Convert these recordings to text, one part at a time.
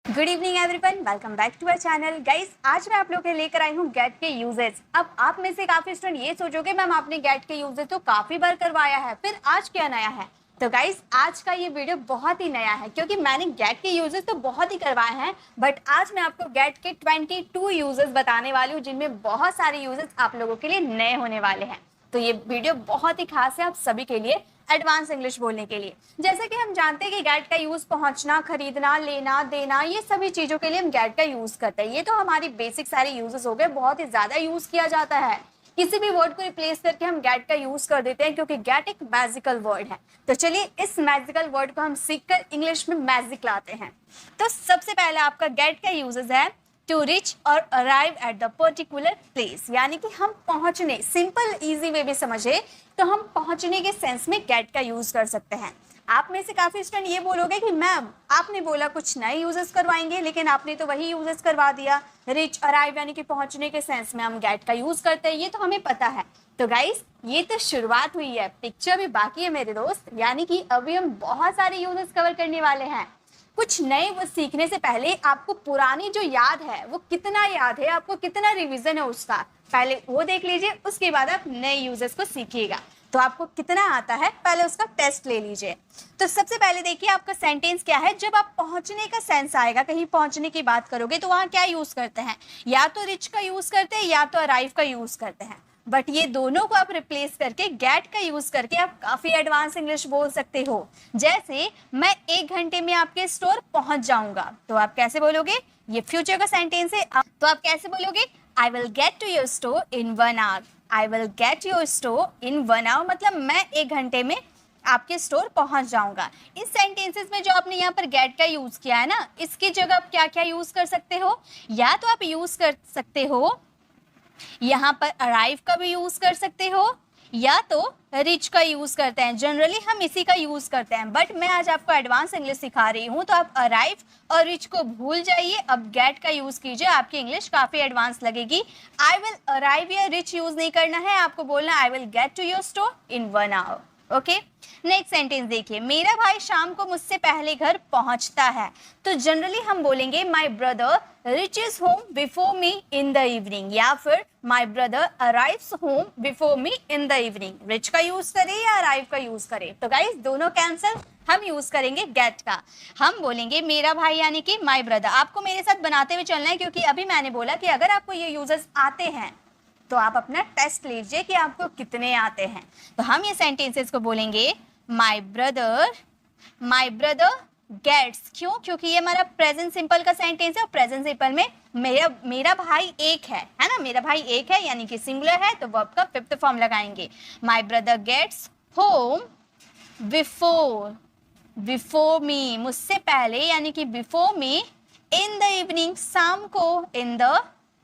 Good evening everyone, welcome back to our channel. Guys, आज मैं आप लोगों के लिए लेकर आई हूँ गेट के यूजेस। अब आप में से काफी स्टूडेंट ये सोचोगे मैम आपने गेट के यूजेस तो काफी बार करवाया है, फिर आज क्या नया है। तो गाइस, आज का ये वीडियो बहुत ही नया है क्योंकि मैंने गेट के यूजेस तो बहुत ही करवाए हैं, बट आज मैं आपको गेट के 22 यूजेस बताने वाली हूँ जिनमें बहुत सारे यूजेस आप लोगों के लिए नए होने वाले हैं। तो ये वीडियो बहुत ही खास है आप सभी के लिए, एडवांस इंग्लिश बोलने के लिए। जैसे कि हम जानते हैं कि गेट का यूज पहुंचना, खरीदना, लेना, देना, ये सभी चीजों के लिए हम गेट का यूज करते हैं। ये तो हमारी बेसिक सारे यूजेस हो गए, बहुत ही ज्यादा यूज किया जाता है। किसी भी वर्ड को रिप्लेस करके हम गेट का यूज कर देते हैं क्योंकि गेट एक मैजिकल वर्ड है। तो चलिए इस मैजिकल वर्ड को हम सीखकर इंग्लिश में मैजिक लाते हैं। तो सबसे पहले आपका गेट का यूजेस है टू रिच और arrive at the particular place, यानी कि हम पहुंचने, सिंपल इजी वे में समझे तो हम पहुंचने के सेंस में गेट का यूज कर सकते हैं। आप में से काफी स्टूडेंट ये बोलोगे कि मैम आपने बोला कुछ नए यूजेस करवाएंगे, लेकिन आपने तो वही यूजेस करवा दिया। रिच अराइव यानी कि पहुंचने के सेंस में हम गेट का यूज करते हैं, ये तो हमें पता है। तो गाइस, ये तो शुरुआत हुई है, पिक्चर भी बाकी है मेरे दोस्त, यानी कि अभी हम बहुत सारे यूजेस कवर करने वाले हैं। कुछ नए वो सीखने से पहले आपको पुरानी जो याद है वो कितना याद है, आपको कितना रिवीजन है उसका, पहले वो देख लीजिए, उसके बाद आप नए यूजेस को सीखिएगा। तो आपको कितना आता है पहले उसका टेस्ट ले लीजिए। तो सबसे पहले देखिए आपका सेंटेंस क्या है। जब आप पहुंचने का सेंस आएगा, कहीं पहुंचने की बात करोगे तो वहां क्या यूज करते हैं, या तो रिच का यूज करते हैं या तो अराइव का यूज करते हैं। बट ये दोनों को आप रिप्लेस करके गेट का यूज करके आप काफी एडवांस इंग्लिश बोल सकते हो। जैसे मैं 1 घंटे में आपके स्टोर पहुंच जाऊंगा, तो आप कैसे बोलोगे, ये फ्यूचर का सेंटेंस है, तो आप कैसे बोलोगे, I will get to your store in 1 hour. I will get your store in 1 hour मतलब मैं 1 घंटे में आपके स्टोर पहुंच जाऊंगा। इस सेंटेंसेस में जो आपने यहाँ पर गेट का यूज किया है ना, इसकी जगह आप क्या क्या यूज कर सकते हो, या तो आप यूज कर सकते हो यहाँ पर अराइव का भी यूज कर सकते हो, या तो रिच का यूज करते हैं। जनरली हम इसी का यूज करते हैं, बट मैं आज आपको एडवांस इंग्लिश सिखा रही हूँ, तो आप अराइव और रिच को भूल जाइए, अब गेट का यूज कीजिए, आपकी इंग्लिश काफी एडवांस लगेगी। आई विल अराइव या रिच यूज नहीं करना है, आपको बोलना I will get to your store in 1 hour. Okay, next sentence देखिए, मेरा भाई शाम को मुझसे पहले घर पहुंचता है। तो जनरली हम बोलेंगे my brother reaches home before me in the evening, या फिर my brother arrives home before me in the evening। Rich का यूज करें या अराइव का यूज करें, तो गाइस दोनों कैंसल, हम यूज करेंगे गेट का। हम बोलेंगे मेरा भाई यानी कि my brother। आपको मेरे साथ बनाते हुए चलना है क्योंकि अभी मैंने बोला कि अगर आपको ये यूजेस आते हैं तो आप अपना टेस्ट लीजिए कि आपको कितने आते हैं। तो हम ये सेंटेंसेस को बोलेंगे माई ब्रदर गेट्स। क्यों, क्योंकि ये हमारा प्रेजेंट सिंपल का सेंटेंस है, और प्रेजेंट सिंपल में मेरा भाई एक है ना, मेरा भाई एक है यानी कि सिंगुलर है, तो वर्ब का 5th फॉर्म लगाएंगे। My brother gets home before me, मुझसे पहले यानी कि before me, in the evening, शाम को, इन द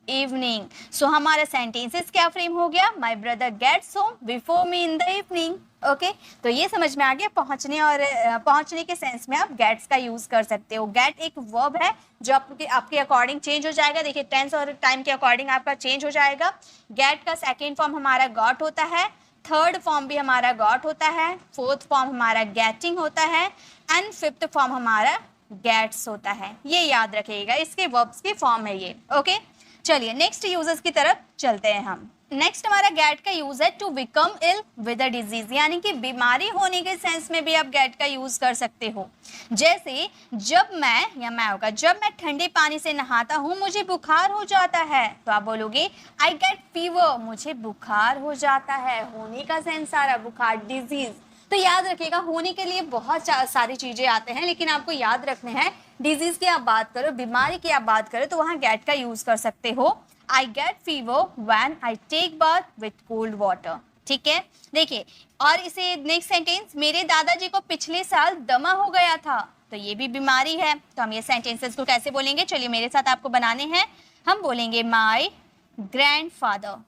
इवनिंग। सो हमारा सेंटेंसेस क्या फ्रेम हो गया, my brother gets home before me in the evening. Okay, तो ये समझ में आ गया, पहुंचने और पहुंचने के सेंस में आप गेट्स का यूज कर सकते हो। गेट एक वर्ब है जो आपके अकॉर्डिंग चेंज हो जाएगा, देखिए टेंस और टाइम के अकॉर्डिंग आपका चेंज हो जाएगा। गेट का सेकेंड फॉर्म हमारा गॉट होता है, थर्ड फॉर्म भी हमारा गॉट होता है, फोर्थ फॉर्म हमारा गेटिंग होता है, एंड 5th फॉर्म हमारा गेट्स होता है। ये याद रखिएगा, इसके वर्ब्स की फॉर्म है ये। ओके, चलिए नेक्स्ट यूजेस की तरफ चलते हैं हम। नेक्स्ट हमारा गेट का यूज है to become ill with a disease, यानी कि बीमारी होने के सेंस में भी आप गेट का यूज कर सकते हो। जैसे जब मैं ठंडे पानी से नहाता हूँ मुझे बुखार हो जाता है, तो आप बोलोगे आई गेट फीवर, मुझे बुखार हो जाता है। होने का सेंस आ रहा, बुखार, डिजीज। तो याद रखिएगा, होने के लिए बहुत सारी चीजें आते हैं, लेकिन आपको याद रखने हैं डिजीज की आप बात करो, बीमारी की आप बात करो, तो वहां गेट का यूज कर सकते हो। I get fever when I take bath with cold water. ठीक है, देखिए, और इसे नेक्स्ट सेंटेंस, मेरे दादाजी को पिछले साल दमा हो गया था, तो ये भी बीमारी है। तो हम ये सेंटेंसेस को कैसे बोलेंगे, चलिए मेरे साथ आपको बनाने हैं। हम बोलेंगे माई grandfather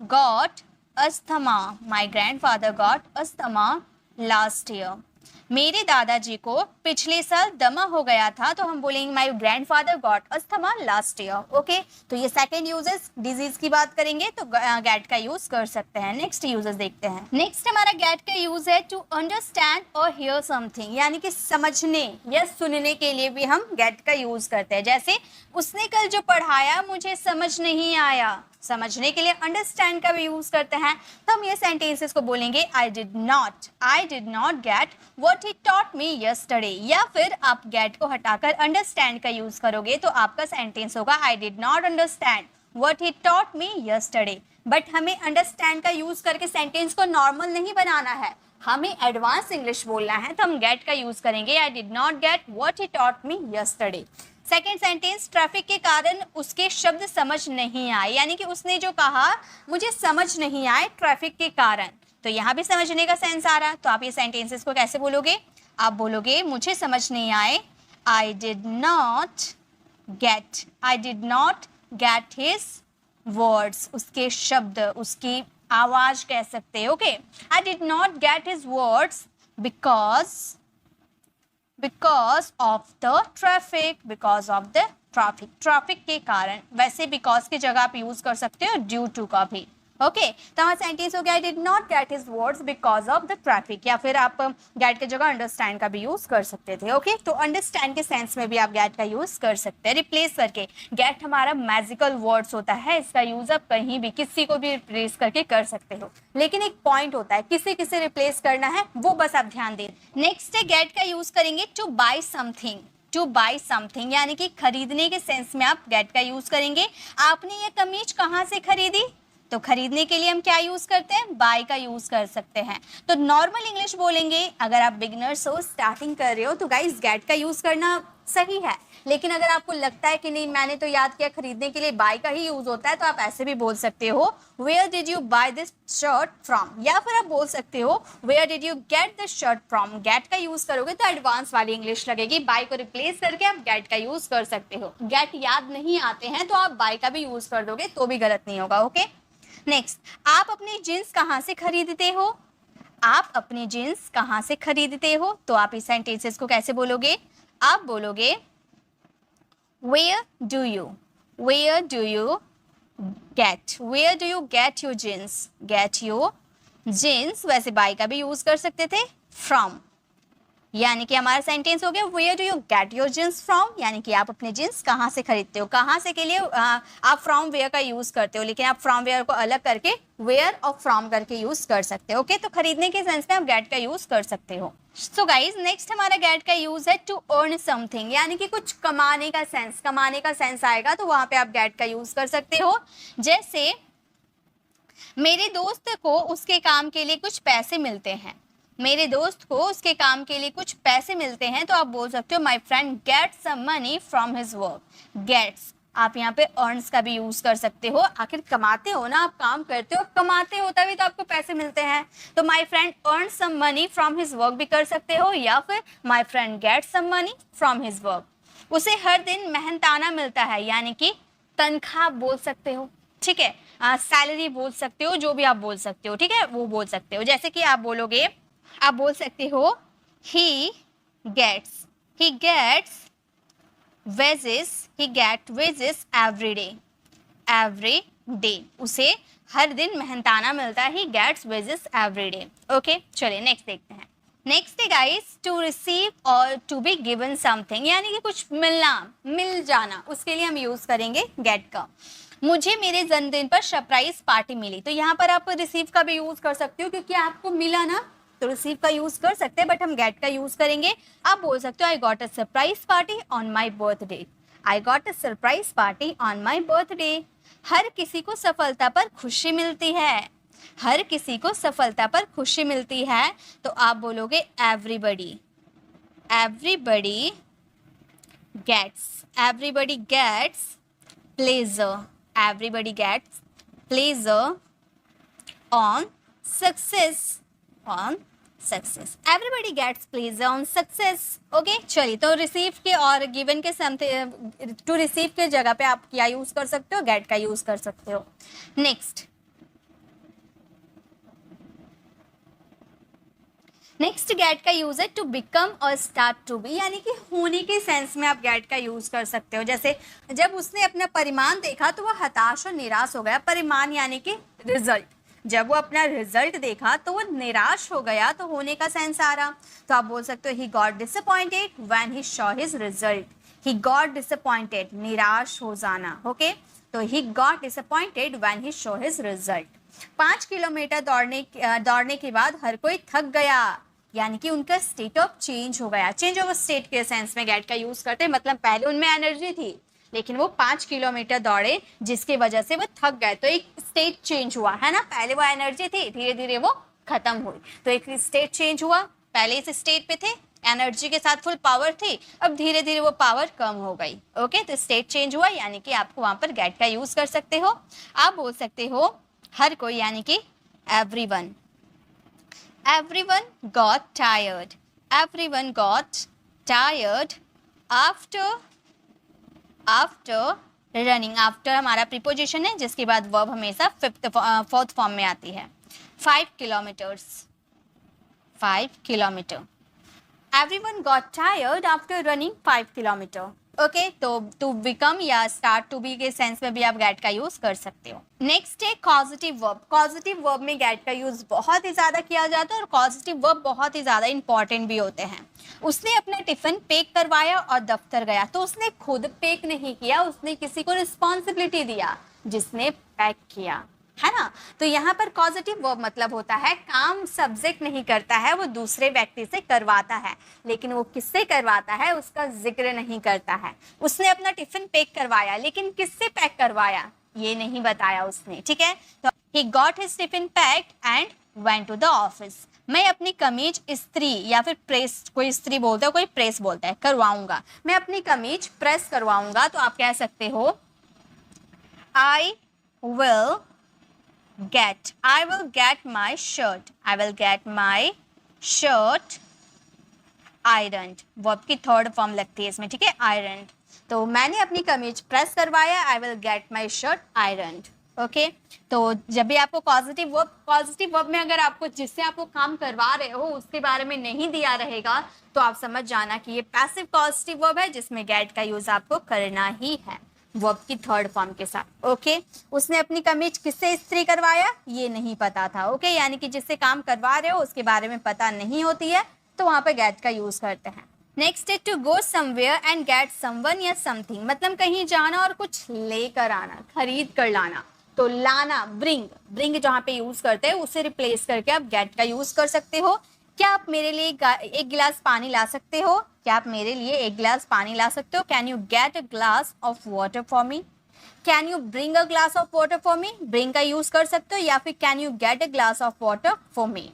got asthma, my grandfather got asthma last year। मेरे दादाजी को पिछले साल दमा हो गया था, तो हम बोलेंगे my grandfather got asthma last year. Okay, तो ये सेकंड यूजेस, डिजीज की बात करेंगे तो गेट का यूज कर सकते हैं। नेक्स्ट यूजेस देखते हैं। नेक्स्ट हमारा गेट का यूज है टू अंडरस्टैंड और हियर समथिंग, यानी कि समझने या सुनने के लिए भी हम गेट का यूज करते हैं। जैसे उसने कल जो पढ़ाया मुझे समझ नहीं आया, समझने के लिए अंडरस्टैंड का भी यूज करते हैं। तो हम ये सेंटेंसेस को बोलेंगे I did not get what he taught me yesterday, या फिर आप गेट को हटाकर अंडरस्टैंड का यूज करोगे तो आपका सेंटेंस होगा I did not understand what he taught me yesterday. But हमें अंडरस्टैंड का यूज करके सेंटेंस को नॉर्मल नहीं बनाना है, हमें एडवांस इंग्लिश बोलना है, तो हम गेट का यूज करेंगे I did not get what he taught me yesterday. Second sentence, traffic के कारण उसके शब्द समझ नहीं आए, यानी कि उसने जो कहा मुझे समझ नहीं आए ट्रैफिक के कारण, तो यहाँ भी समझने का सेंस आ रहा है। तो आप ये सेंटेंसेस को कैसे बोलोगे? आप बोलोगे मुझे समझ नहीं आए I did not get his words, उसके शब्द, उसकी आवाज कह सकते हैं। Okay, I did not get his words because of the traffic के कारण। वैसे because की जगह आप यूज कर सकते हो due to का भी। ओके, तो हमारा सेंटेंस हो गया I did not get his words because of the traffic, या फिर आप गेट की जगह अंडरस्टैंड का भी यूज कर सकते थे। ओके, तो अंडरस्टैंड के सेंस में भी आप गेट का यूज कर सकते हैं रिप्लेस करके। गेट हमारा मैजिकल वर्ड्स होता है, इसका यूज आप कहीं भी किसी को भी रिप्लेस करके कर सकते हो, लेकिन एक पॉइंट होता है किसे रिप्लेस करना है वो बस आप ध्यान दें। नेक्स्ट है गेट का यूज करेंगे टू बाय समथिंग, यानी कि खरीदने के सेंस में आप गेट का यूज करेंगे। आपने ये कमीज कहाँ से खरीदी, तो खरीदने के लिए हम क्या यूज करते हैं? बाय का यूज कर सकते हैं। तो नॉर्मल इंग्लिश बोलेंगे, अगर आप बिगिनर्स हो, स्टार्टिंग कर रहे हो, तो गाइस गेट का यूज करना सही है। लेकिन अगर आपको लगता है कि नहीं मैंने तो याद किया खरीदने के लिए बाय का ही यूज होता है, तो आप ऐसे भी बोल सकते हो where did you buy this shirt from, या फिर आप बोल सकते हो where did you get this shirt from. Get का यूज करोगे तो एडवांस वाली इंग्लिश लगेगी, बाय को रिप्लेस करके आप गेट का यूज कर सकते हो। गेट याद नहीं आते हैं तो आप बाय का भी यूज कर दोगे तो भी गलत नहीं होगा। ओके, नेक्स्ट, आप अपनी जींस कहाँ से खरीदते हो? आप अपनी जींस कहाँ से खरीदते हो? तो आप इस सेंटेंसेस को कैसे बोलोगे? आप बोलोगे where do you get your jeans, वैसे बाय का भी यूज कर सकते थे from, यानी कि हमारा सेंटेंस हो गया where do you get your jeans from, यानी कि आप अपने जींस कहाँ से खरीदते हो। कहाँ से के लिए आप फ्रॉम वेयर का यूज करते हो, लेकिन आप फ्रॉम वेयर को अलग करके वेयर और फ्रॉम करके यूज कर सकते हो। ओके, तो खरीदने के सेंस में आप गेट का यूज कर सकते हो। सो गाइज, नेक्स्ट हमारा गेट का यूज है टू अर्न समथिंग, यानी कि कुछ कमाने का सेंस आएगा तो वहां पे आप गेट का यूज कर सकते हो। जैसे मेरे दोस्त को उसके काम के लिए कुछ पैसे मिलते हैं, मेरे दोस्त को उसके काम के लिए कुछ पैसे मिलते हैं, तो आप बोल सकते हो my friend gets some money from his work. Gets आप यहाँ पे अर्न्स का भी यूज कर सकते हो, आखिर कमाते हो ना, आप काम करते हो, कमाते हो तभी तो आपको पैसे मिलते हैं। तो my friend earn some money from his work भी कर सकते हो, या फिर my friend gets some money from his work. उसे हर दिन मेहनताना मिलता है, यानी कि तनख्वाह बोल सकते हो, ठीक है, सैलरी बोल सकते हो, जो भी आप बोल सकते हो, ठीक है, वो बोल सकते हो। जैसे कि आप बोलोगे, आप बोल सकते हो he gets wages every day, उसे हर दिन मेहनताना मिलता है, he gets wages every day। Okay, चलिए नेक्स्ट देखते हैं। नेक्स्ट है गाइस टू रिसीव और टू बी गिवन समथिंग, यानी कि कुछ मिल जाना, उसके लिए हम यूज करेंगे गेट का। मुझे मेरे जन्मदिन पर सरप्राइज पार्टी मिली, तो यहाँ पर आप रिसीव का भी यूज कर सकते हो, क्योंकि आपको मिला ना, तो रिसीव का यूज कर सकते हैं, बट हम गेट का यूज करेंगे। आप बोल सकते हो I got a surprise party on my birthday, I got a surprise party on my birthday. हर किसी को सफलता पर खुशी मिलती है, हर किसी को सफलता पर खुशी मिलती है, तो आप बोलोगे everybody gets pleasure, everybody gets pleasure on success, everybody gets pleasure on success। Okay, चलिए, तो रिसीव के और गिवन के समथिंग, टू रिसीव के जगह पे आप क्या यूज कर सकते हो? गेट का यूज कर सकते हो। नेक्स्ट गेट का यूज है टू बिकम और स्टार्ट टू बी, यानी कि होने के सेंस में आप गेट का यूज कर सकते हो। जैसे जब उसने अपना परिमाण देखा तो वह हताश और निराश हो गया। परिमाण यानी कि रिजल्ट, जब वो अपना रिजल्ट देखा तो वो निराश हो गया, तो होने का सेंस आ रहा। तो आप बोल सकते हो he got disappointed when he saw his result. He got disappointed, निराश हो जाना। ओके, तो he got disappointed when he saw his result. 5 kilometre दौड़ने के बाद हर कोई थक गया, यानी कि उनका स्टेट ऑफ चेंज हो गया। चेंज ऑफ स्टेट के सेंस में गेट का यूज करते हैं, मतलब पहले उनमें एनर्जी थी लेकिन वो 5 किलोमीटर दौड़े जिसकी वजह से वो थक गए, तो एक स्टेट चेंज हुआ है ना। पहले वो एनर्जी थी, धीरे धीरे वो खत्म हुई, तो एक स्टेट चेंज हुआ। पहले इस स्टेट पे थे, एनर्जी के साथ फुल पावर थी, अब धीरे धीरे वो पावर कम हो गई। ओके, तो स्टेट चेंज हुआ, यानी कि आपको वहां पर गेट का यूज कर सकते हो। आप बोल सकते हो हर कोई, यानी कि everyone. Everyone got tired. Everyone got tired after running. After हमारा प्रीपोजिशन है जिसके बाद वर्ब हमेशा फोर्थ फॉर्म में आती है। 5 kilometres, 5 kilometre. Everyone got tired after running 5 kilometre. Okay, तो टू बिकम या स्टार्ट टू बी के सेंस में भी आप गेट का यूज कर सकते हो। नेक्स्ट है कॉजेटिव वर्ब। कॉजेटिव वर्ब में गेट का यूज बहुत ही ज्यादा किया जाता है और कॉजेटिव वर्ब बहुत ही ज्यादा इंपॉर्टेंट भी होते हैं। उसने अपना टिफिन पैक करवाया और दफ्तर गया, तो उसने खुद पैक नहीं किया, उसने किसी को रिस्पॉन्सिबिलिटी दिया जिसने पैक किया, है ना। तो यहाँ पर कॉजेटिव वर्ब मतलब होता है काम सब्जेक्ट नहीं करता है, वो दूसरे व्यक्ति से करवाता है, लेकिन वो किससे करवाता है उसका जिक्र नहीं करता है। उसने अपना टिफिन पैक करवाया, लेकिन किससे पैक करवाया ये नहीं बताया उसने, ठीक है। तो he got his tiffin packed and went to the office. मैं अपनी कमीज इस्त्री या फिर प्रेस, कोई इस्त्री बोलता है कोई प्रेस बोलता है, करवाऊंगा। मैं अपनी कमीज प्रेस करवाऊंगा, तो आप कह सकते हो I will get my shirt. I will get my shirt ironed. Verb की थर्ड फॉर्म लगती है इसमें, ठीक है, ironed। तो मैंने अपनी कमीज प्रेस करवाया, I will get my shirt ironed। Okay, तो जब भी आपको पॉजिटिव वर्ब में अगर आपको जिससे आपको काम करवा रहे हो उसके बारे में नहीं दिया रहेगा तो आप समझ जाना कि ये पैसिव पॉजिटिव वर्ब है जिसमें गेट का यूज आपको करना ही है वर्ब की थर्ड फॉर्म के साथ। ओके, उसने अपनी कमीज किससे इस्त्री करवाया ये नहीं पता था। ओके, यानी कि जिससे काम करवा रहे हो उसके बारे में पता नहीं होती है तो वहां पर गेट का यूज करते हैं। नेक्स्ट है to go somewhere and get someone या समथिंग, मतलब कहीं जाना और कुछ लेकर आना, खरीद कर लाना। तो लाना, ब्रिंग जहाँ पे यूज करते हैं उसे रिप्लेस करके आप गेट का यूज कर सकते हो। क्या आप मेरे लिए एक गिलास पानी ला सकते हो? क्या आप मेरे लिए एक गिलास पानी ला सकते हो? Can you get a glass of water for me? Can you bring a glass of water for me? Bring का यूज कर सकते हो, या फिर can you get a glass of water for me.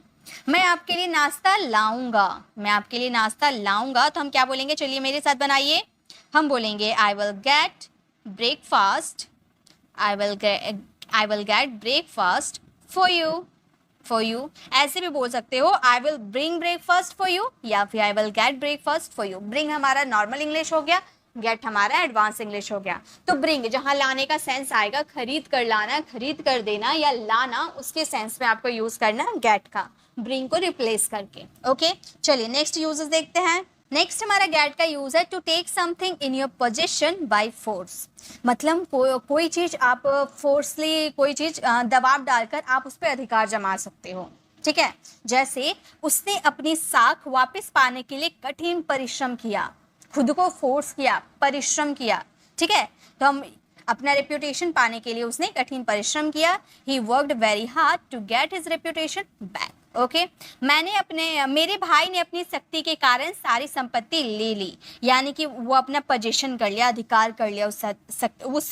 मैं आपके लिए नाश्ता लाऊंगा, मैं आपके लिए नाश्ता लाऊंगा, तो हम क्या बोलेंगे, चलिए मेरे साथ बनाइए। हम बोलेंगे आई will gate breakfast, I will gate breakfast for you. ऐसे भी बोल सकते हो I will bring breakfast for you या फिर आई will gate breakfast for you. Bring हमारा नॉर्मल इंग्लिश हो गया, गेट हमारा एडवांस इंग्लिश हो गया। तो ब्रिंग जहाँ लाने का सेंस आएगा, खरीद कर लाना, खरीद कर देना या लाना, उसके सेंस में आपको यूज करना गेट का, ब्रिंग को रिप्लेस करके। ओके, चलिए नेक्स्ट यूजेस देखते हैं। नेक्स्ट हमारा गेट का यूज है to take something in your possession by force, मतलब कोई चीज आप फोर्सली, कोई चीज दबाव डालकर आप उस पर अधिकार जमा सकते हो, ठीक है। जैसे उसने अपनी साख वापस पाने के लिए कठिन परिश्रम किया, खुद को फोर्स किया, परिश्रम किया, ठीक है। तो हम अपना रेप्यूटेशन पाने के लिए उसने कठिन परिश्रम किया। He worked very hard to get his reputation back. Okay, मेरे भाई ने अपनी शक्ति के कारण सारी संपत्ति ले ली, यानी कि वो अपना पोजीशन कर लिया, अधिकार कर लिया, उस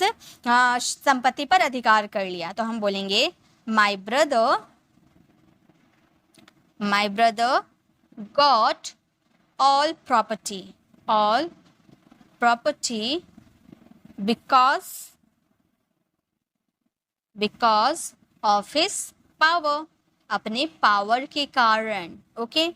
संपत्ति पर अधिकार कर लिया। तो हम बोलेंगे my brother got all property because of his power, अपने पावर के कारण। ओके,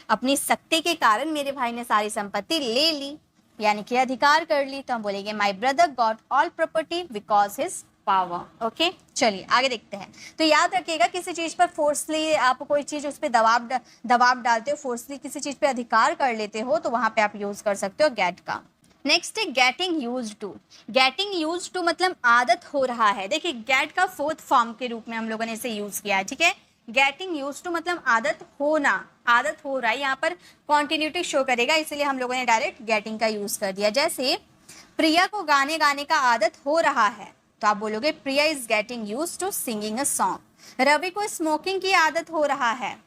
अपनी शक्ति के कारण मेरे भाई ने सारी संपत्ति ले ली, यानी कि अधिकार कर ली। तो हम बोलेंगे my brother got all property because his power. Okay, चलिए आगे देखते हैं। तो याद रखिएगा, किसी चीज पर फोर्सली आप कोई चीज उस पर दबाव डालते हो, फोर्सली किसी चीज पे अधिकार कर लेते हो, तो वहां पे आप यूज कर सकते हो गेट का। नेक्स्ट है getting used to. Getting used to मतलब आदत हो रहा है। देखिए गेट का फोर्थ फॉर्म के रूप में हम लोगों ने इसे यूज किया है, ठीक है। गेटिंग यूज्ड टू मतलब आदत होना, आदत हो रहा है, यहाँ पर कॉन्टिन्यूटी शो करेगा, इसलिए हम लोगों ने डायरेक्ट गेटिंग का यूज कर दिया। जैसे प्रिया को गाने गाने का आदत हो रहा है, तो आप बोलोगे Priya is getting use to singing a song. Ravi को स्मोकिंग की आदत हो रहा है,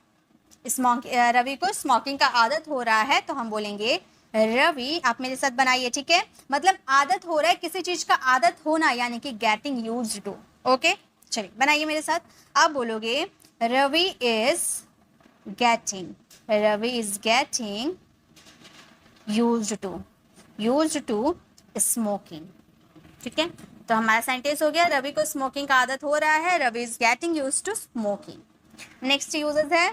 रवि को स्मोकिंग का आदत हो रहा है, तो हम बोलेंगे रवि, आप मेरे साथ बनाइए, ठीक है। मतलब आदत हो रहा है, किसी चीज का आदत होना, यानी कि गेटिंग यूज्ड टू। ओके, चलिए बनाइए मेरे साथ। आप बोलोगे Ravi is getting used to smoking, ठीक है। तो हमारा सेंटेंस हो गया, रवि को स्मोकिंग का आदत हो रहा है, Ravi is getting used to smoking. Next uses है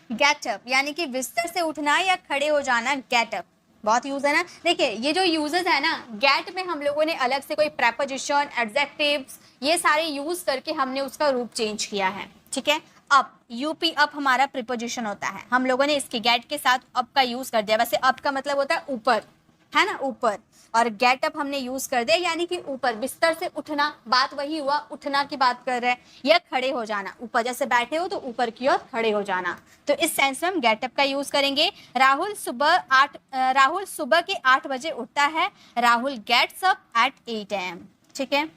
गेट अप, यानी कि बिस्तर से उठना या खड़े हो जाना, गेट अप। बहुत यूज है ना। देखिए ये जो यूजेस है ना, गेट में हम लोगों ने अलग से कोई प्रेपोजिशन, एडजेक्टिव्स, ये सारे यूज करके हमने उसका रूप चेंज किया है, ठीक है। अप, यूपी अप हमारा प्रिपोजिशन होता है, हम लोगों ने इसके गेट के साथ अप का यूज कर दिया। वैसे अप का मतलब होता है ऊपर, है ना, ऊपर, और गेट अप हमने यूज कर दिया, यानी कि ऊपर, बिस्तर से उठना, बात वही हुआ, उठना की बात कर रहे हैं, या खड़े हो जाना, ऊपर जैसे बैठे हो तो ऊपर की ओर खड़े हो जाना। तो इस सेंस में हम गेट अप का यूज करेंगे। राहुल सुबह के 8 बजे उठता है, Rahul gets up at 8 AM, ठीक है।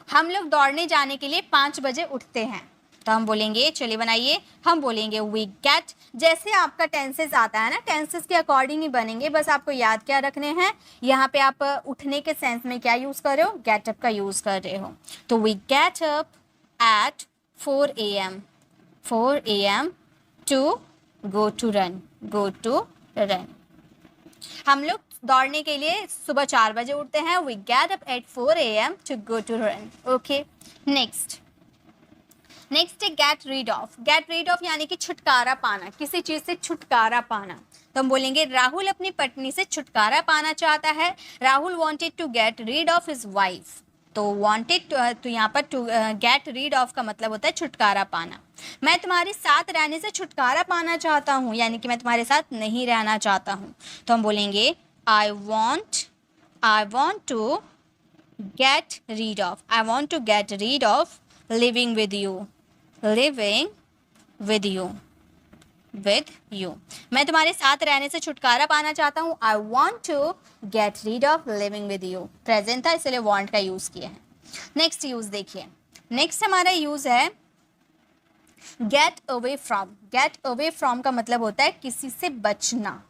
हम लोग दौड़ने जाने के लिए 5 बजे उठते हैं, तो हम बोलेंगे, चलिए बनाइए, हम बोलेंगे वी गेट। जैसे आपका टेंसेस आता है ना, टेंसेस के अकॉर्डिंग ही बनेंगे, बस आपको याद क्या रखने हैं। यहाँ पे आप उठने के सेंस में क्या यूज कर रहे हो, गेट अप का यूज कर रहे हो। तो we get up at 4 AM to go to run. हम लोग दौड़ने के लिए सुबह 4 बजे उठते हैं, we get up at 4 AM to go to run. Okay, next है get rid of. Get rid of यानी कि छुटकारा पाना, किसी चीज से छुटकारा पाना। तो हम बोलेंगे राहुल अपनी पत्नी से छुटकारा पाना चाहता है, Rahul wanted to get rid of his wife. तो वांटेड तो यहाँ पर टू गेट रीड ऑफ का मतलब होता है छुटकारा पाना। मैं तुम्हारे साथ रहने से छुटकारा पाना चाहता हूँ, यानी कि मैं तुम्हारे साथ नहीं रहना चाहता हूँ। तो हम बोलेंगे I want to get rid of living with you. मैं तुम्हारे साथ रहने से छुटकारा पाना चाहता हूँ, I want to get rid of living with you. Present था इसलिए वॉन्ट का यूज किया है। नेक्स्ट यूज देखिए, नेक्स्ट हमारा यूज है get away from. Get away from का मतलब होता है किसी से बचना।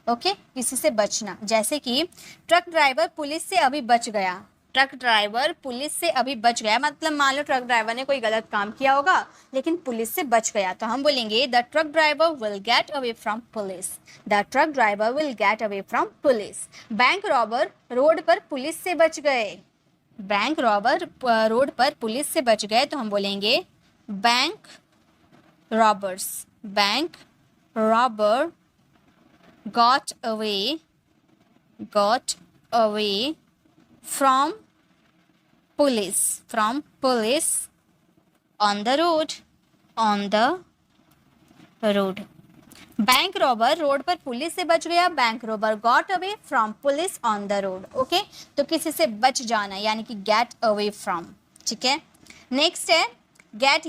ओके, किसी से बचना। जैसे कि ट्रक ड्राइवर पुलिस से अभी बच गया, मतलब मान लो ट्रक ड्राइवर ने कोई गलत काम किया होगा लेकिन पुलिस से बच गया, तो हम बोलेंगे the truck driver will get away from police. Bank robber road पर पुलिस से बच गए, तो हम बोलेंगे bank robber got away from police on the road। Bank robber road पर पुलिस से बच गया, bank robber got away from police on the road. Okay, तो किसी से बच जाना यानी कि गेट अवे फ्रॉम, ठीक है। नेक्स्ट है गेट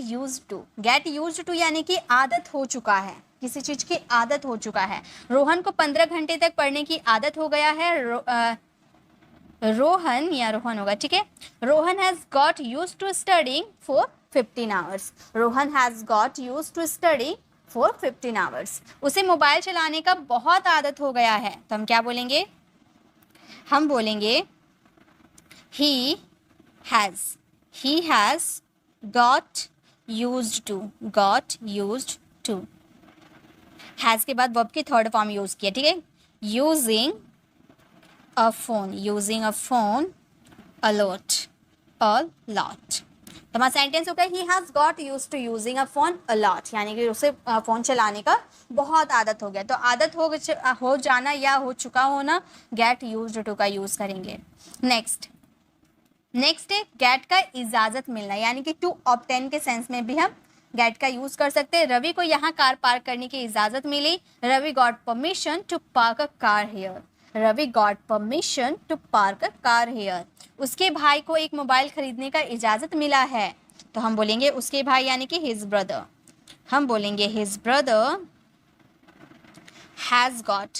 यूज्ड टू यानी कि आदत हो चुका है, किसी चीज की आदत हो चुका है। रोहन को 15 घंटे तक पढ़ने की आदत हो गया है, रोहन होगा, ठीक है। Rohan has got used to study for 15 hours. उसे मोबाइल चलाने का बहुत आदत हो गया है, तो हम क्या बोलेंगे, हम बोलेंगे he has got used to। Has के बाद वर्ब की थर्ड फॉर्म यूज किया, ठीक है। Using a phone a lot. तो हमारा सेंटेंस होगा he has got used to using a phone a lot, यानी कि उसे फोन चलाने का बहुत आदत हो गया। तो आदत हो जाना या हो चुका होना, गेट यूज्ड टू का यूज करेंगे। नेक्स्ट नेक्स्ट है गेट का इजाजत मिलना, यानी कि टू ऑब्टेन के सेंस में भी हम गेट का यूज कर सकते हैं। रवि को यहाँ कार पार्क करने की इजाजत मिली। Ravi got permission to park a car here. Ravi got permission to park a car here. उसके भाई को एक मोबाइल खरीदने का इजाजत मिला है, तो हम बोलेंगे उसके भाई यानी कि हिज ब्रदर। हम बोलेंगे his brother has got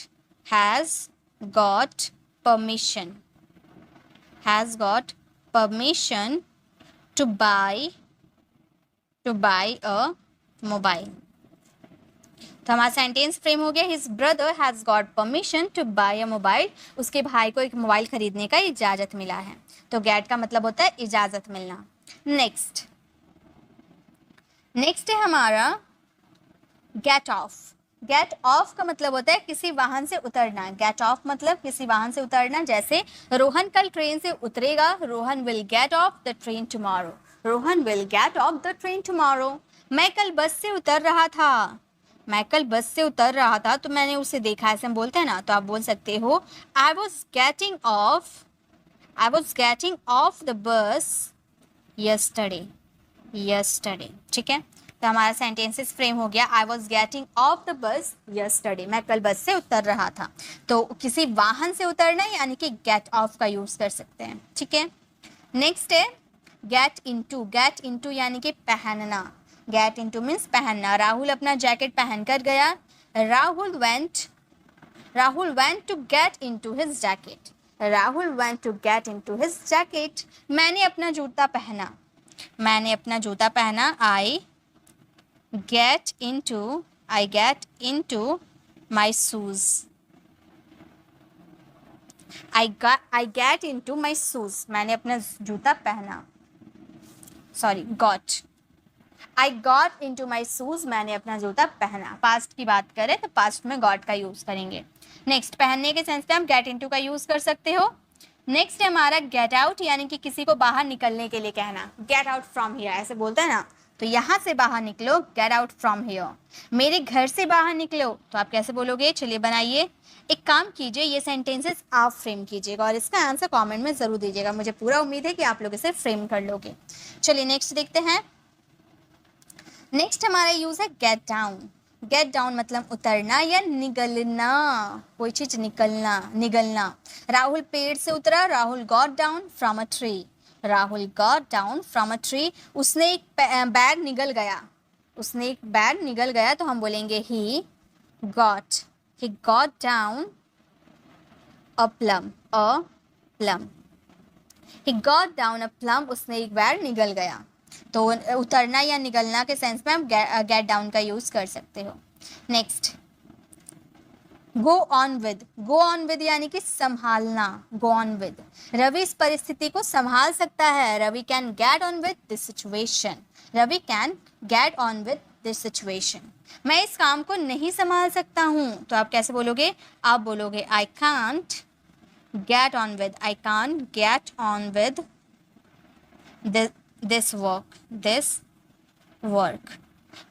permission to buy a mobile। तो हमारा सेंटेंस फ्रेम हो गया, his brother has got permission to buy a mobile. उसके भाई को एक मोबाइल खरीदने का इजाजत मिला है। तो गेट का मतलब होता है इजाजत मिलना। नेक्स्ट है हमारा गेट ऑफ। गेट ऑफ का मतलब होता है किसी वाहन से उतरना। गेट ऑफ मतलब किसी वाहन से उतरना। जैसे रोहन कल ट्रेन से उतरेगा, Rohan will get of the train tomorrow. Rohan will get of the train tomorrow. मैं कल बस से उतर रहा था, तो मैंने उसे देखा, ऐसे हम बोलते हैं ना, तो आप बोल सकते हो I was getting off the bus yesterday. ठीक है, तो हमारा सेंटेंसेस फ्रेम हो गया, I was getting off the bus yesterday. मैं कल बस से उतर रहा था। तो किसी वाहन से उतरना यानी कि गेट ऑफ का यूज कर सकते हैं। ठीक है, नेक्स्ट है गेट इनटू यानी कि पहनना। गेट इनटू मीन्स पहनना। राहुल अपना जैकेट पहन कर गया। Rahul went to get into his jacket. मैंने अपना जूता पहना। I get into my shoes. मैंने अपना जूता पहना। I got into my shoes. मैंने अपना जूता पहना। पास्ट की बात करें तो पास्ट में गॉट का यूज करेंगे। नेक्स्ट, पहनने के सेंस पे हम गेट इनटू का यूज कर सकते हो। नेक्स्ट है हमारा गेट आउट, यानी कि किसी को बाहर निकलने के लिए कहना। गेट आउट फ्रॉम हियर, ऐसे बोलते हैं ना, तो यहाँ से बाहर निकलो, गेट आउट फ्रॉम हियर। मेरे घर से बाहर निकलो, तो आप कैसे बोलोगे? चलिए बनाइए। एक काम कीजिए, ये सेंटेंसेस आप फ्रेम कीजिएगा और इसका आंसर कमेंट में ज़रूर दीजिएगा। मुझे पूरा उम्मीद है कि आप लोग इसे फ्रेम कर लोगे। चलिए नेक्स्ट देखते हैं। नेक्स्ट हमारा यूज़ है गेट डाउन। गेट डाउन मतलब उतरना या निगलना, कोई चीज़ निगलना। राहुल पेड़ से उतरा। Rahul got down from a tree. उसने एक बैग निगल गया। तो हम बोलेंगे he got down a plum. He got down a plum. उसने एक बैग निगल गया। तो उतरना या निगलना के सेंस में हम गेट डाउन का यूज कर सकते हो। नेक्स्ट, गो ऑन विद यानी कि संभालना। Go on with. रवि इस परिस्थिति को संभाल सकता है। Ravi can get on with this situation. मैं इस काम को नहीं संभाल सकता हूँ, तो आप कैसे बोलोगे? आप बोलोगे I can't get on with this work.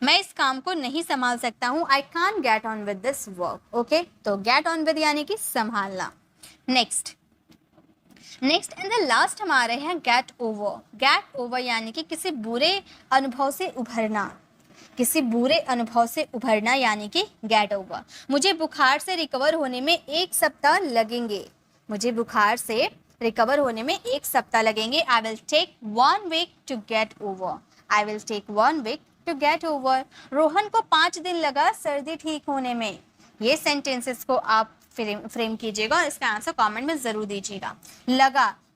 मैं इस काम को नहीं संभाल सकता हूँ। I can't get on with this work. Okay, तो गेट ऑन विद यानी कि संभालना। नेक्स्ट एंड द लास्ट हमारे हैं गेट ओवर यानी कि किसी बुरे अनुभव से उभरना यानी कि गेट ओवर। मुझे बुखार से रिकवर होने में 1 सप्ताह लगेंगे। I will take 1 week to get over. Rohan को 5 दिन लगा सर्दी ठीक होने में। ये सेंटेंसेस को आप फ्रेम कीजिएगा और इसका आंसर कमेंट में जरूर दीजिएगा।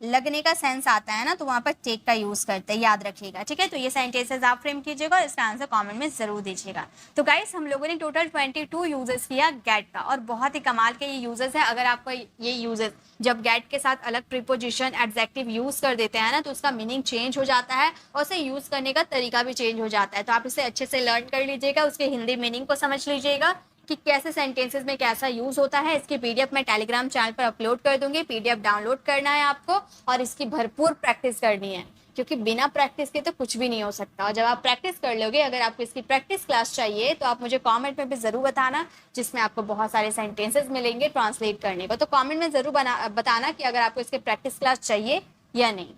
लगने का सेंस आता है ना, तो वहाँ पर टेक का यूज करते हैं, याद रखिएगा। ठीक है, तो ये सेंटेंसेस आप फ्रेम कीजिएगा और इसका आंसर कमेंट में जरूर दीजिएगा। तो गाइस, हम लोगों ने टोटल 22 यूजेस किया गेट का, और बहुत ही कमाल के ये यूजेस है। अगर आपका ये यूजेस जब गेट के साथ अलग प्रीपोजिशन एडजेक्टिव यूज कर देते हैं ना, तो उसका मीनिंग चेंज हो जाता है और उसे यूज करने का तरीका भी चेंज हो जाता है। तो आप इसे अच्छे से लर्न कर लीजिएगा, उसके हिंदी मीनिंग को समझ लीजिएगा कि कैसे सेंटेंसेस में कैसा यूज होता है। इसकी पीडीएफ मैं टेलीग्राम चैनल पर अपलोड कर दूंगी। पीडीएफ डाउनलोड करना है आपको और इसकी भरपूर प्रैक्टिस करनी है, क्योंकि बिना प्रैक्टिस के तो कुछ भी नहीं हो सकता। और जब आप प्रैक्टिस कर लोगे, अगर आपको इसकी प्रैक्टिस क्लास चाहिए तो आप मुझे कमेंट में भी जरूर बताना, जिसमें आपको बहुत सारे सेंटेंसेस मिलेंगे ट्रांसलेट करने को। तो कमेंट में जरूर बताना कि अगर आपको इसकी प्रैक्टिस क्लास चाहिए या नहीं।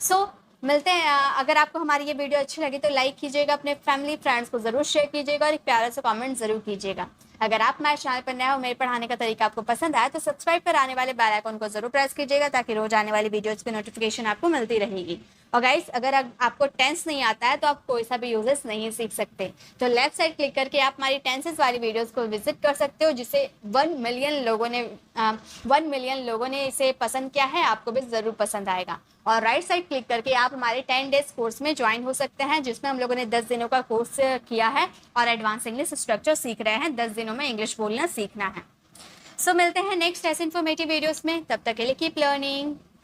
सो मिलते हैं। अगर आपको हमारी ये वीडियो अच्छी लगी तो लाइक कीजिएगा, अपने फैमिली फ्रेंड्स को जरूर शेयर कीजिएगा और एक प्यारा सा कमेंट जरूर कीजिएगा। अगर आप हमारे चैनल पर नए हो, मेरे पढ़ाने का तरीका आपको पसंद आया तो सब्सक्राइब कर आने वाले बेल आइकन को जरूर प्रेस कीजिएगा, ताकि रोज आने वाली वीडियोस की नोटिफिकेशन आपको मिलती रहेगी। और गाइस, अगर आपको टेंस नहीं आता है तो आप कोई सा भी यूजेस नहीं सीख सकते, तो लेफ्ट साइड क्लिक करके आप हमारी टेंसेस वाली वीडियोस को विजिट कर सकते हो, जिसे 1 मिलियन लोगों ने इसे पसंद किया है। आपको भी जरूर पसंद आएगा। और राइट साइड क्लिक करके आप हमारे 10 डेज कोर्स में ज्वाइन हो सकते हैं, जिसमें हम लोगों ने 10 दिनों का कोर्स किया है और एडवांस इंग्लिश स्ट्रक्चर सीख रहे हैं। 10 दिनों में इंग्लिश बोलना सीखना है। सो मिलते हैं नेक्स्ट ऐसे इन्फॉर्मेटिव वीडियोस में, तब तक के लिए कीप लर्निंग।